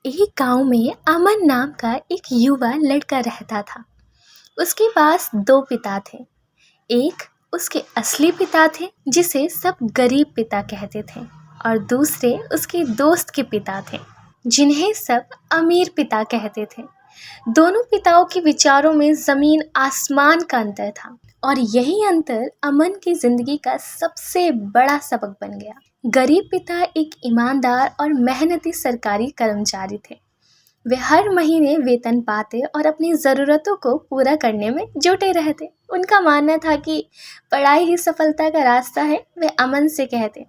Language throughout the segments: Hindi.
एक गांव में अमन नाम का एक युवा लड़का रहता था। उसके पास दो पिता थे। एक उसके असली पिता थे जिसे सब गरीब पिता कहते थे, और दूसरे उसके दोस्त के पिता थे जिन्हें सब अमीर पिता कहते थे। दोनों पिताओं के विचारों में जमीन आसमान का अंतर था, और यही अंतर अमन की जिंदगी का सबसे बड़ा सबक बन गया। गरीब पिता एक ईमानदार और मेहनती सरकारी कर्मचारी थे। वे हर महीने वेतन पाते और अपनी ज़रूरतों को पूरा करने में जुटे रहते। उनका मानना था कि पढ़ाई ही सफलता का रास्ता है। वे अमन से कहते,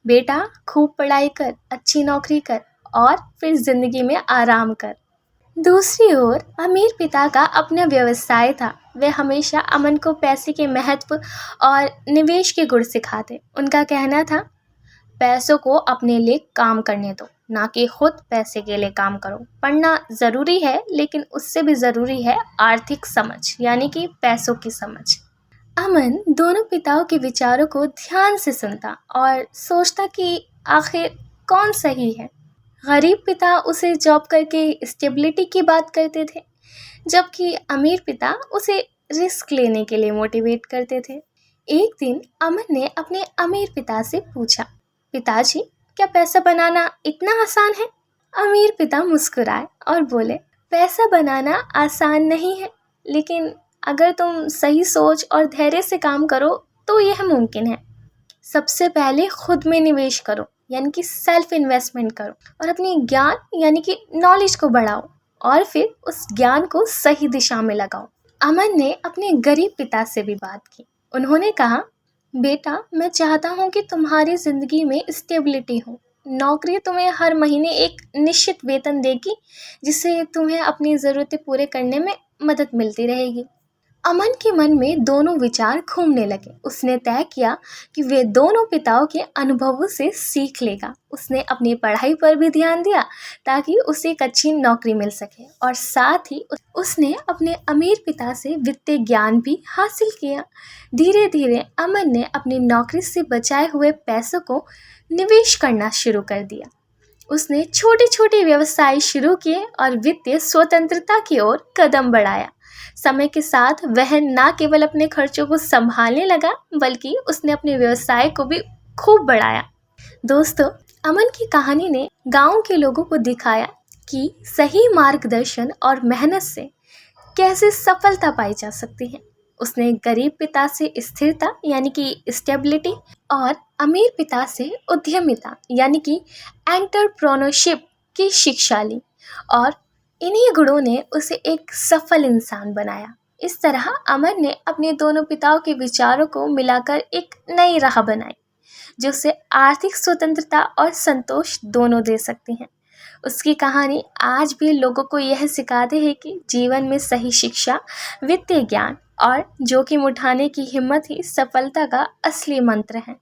बेटा खूब पढ़ाई कर, अच्छी नौकरी कर और फिर जिंदगी में आराम कर। दूसरी ओर अमीर पिता का अपना व्यवसाय था। वे हमेशा अमन को पैसे के महत्व और निवेश के गुण सिखाते। उनका कहना था, पैसों को अपने लिए काम करने दो, ना कि खुद पैसे के लिए काम करो। पढ़ना ज़रूरी है, लेकिन उससे भी ज़रूरी है आर्थिक समझ, यानी कि पैसों की समझ। अमन दोनों पिताओं के विचारों को ध्यान से सुनता और सोचता कि आखिर कौन सही है। गरीब पिता उसे जॉब करके स्टेबिलिटी की बात करते थे, जबकि अमीर पिता उसे रिस्क लेने के लिए मोटिवेट करते थे। एक दिन अमन ने अपने अमीर पिता से पूछा, पिताजी क्या पैसा बनाना इतना आसान है? अमीर पिता मुस्कुराए और बोले, पैसा बनाना आसान नहीं है, लेकिन अगर तुम सही सोच और धैर्य से काम करो तो यह मुमकिन है। सबसे पहले खुद में निवेश करो, यानी कि सेल्फ इन्वेस्टमेंट करो, और अपनी ज्ञान यानी कि नॉलेज को बढ़ाओ, और फिर उस ज्ञान को सही दिशा में लगाओ। अमन ने अपने गरीब पिता से भी बात की। उन्होंने कहा, बेटा मैं चाहता हूँ कि तुम्हारी ज़िंदगी में स्टेबिलिटी हो। नौकरी तुम्हें हर महीने एक निश्चित वेतन देगी, जिससे तुम्हें अपनी ज़रूरतें पूरे करने में मदद मिलती रहेगी। अमन के मन में दोनों विचार घूमने लगे। उसने तय किया कि वे दोनों पिताओं के अनुभवों से सीख लेगा। उसने अपनी पढ़ाई पर भी ध्यान दिया ताकि उसे एक अच्छी नौकरी मिल सके, और साथ ही उसने अपने अमीर पिता से वित्तीय ज्ञान भी हासिल किया। धीरे धीरे अमन ने अपनी नौकरी से बचाए हुए पैसों को निवेश करना शुरू कर दिया। उसने छोटे छोटे व्यवसाय शुरू किए और वित्तीय स्वतंत्रता की ओर कदम बढ़ाया। समय के साथ वह न केवल अपने खर्चों को संभालने लगा, बल्कि उसने अपने व्यवसाय को भी खूब बढ़ाया। दोस्तों, अमन की कहानी ने गांव के लोगों को दिखाया कि सही मार्गदर्शन और मेहनत से कैसे सफलता पाई जा सकती है। उसने गरीब पिता से स्थिरता यानी कि स्टेबिलिटी, और अमीर पिता से उद्यमिता यानी कि एंटरप्रेन्योरशिप की शिक्षा ली, और इन्हीं गुणों ने उसे एक सफल इंसान बनाया। इस तरह अमन ने अपने दोनों पिताओं के विचारों को मिलाकर एक नई राह बनाई, जो उसे आर्थिक स्वतंत्रता और संतोष दोनों दे सकती हैं। उसकी कहानी आज भी लोगों को यह सिखाती है कि जीवन में सही शिक्षा, वित्तीय ज्ञान और जोखिम उठाने की हिम्मत ही सफलता का असली मंत्र है।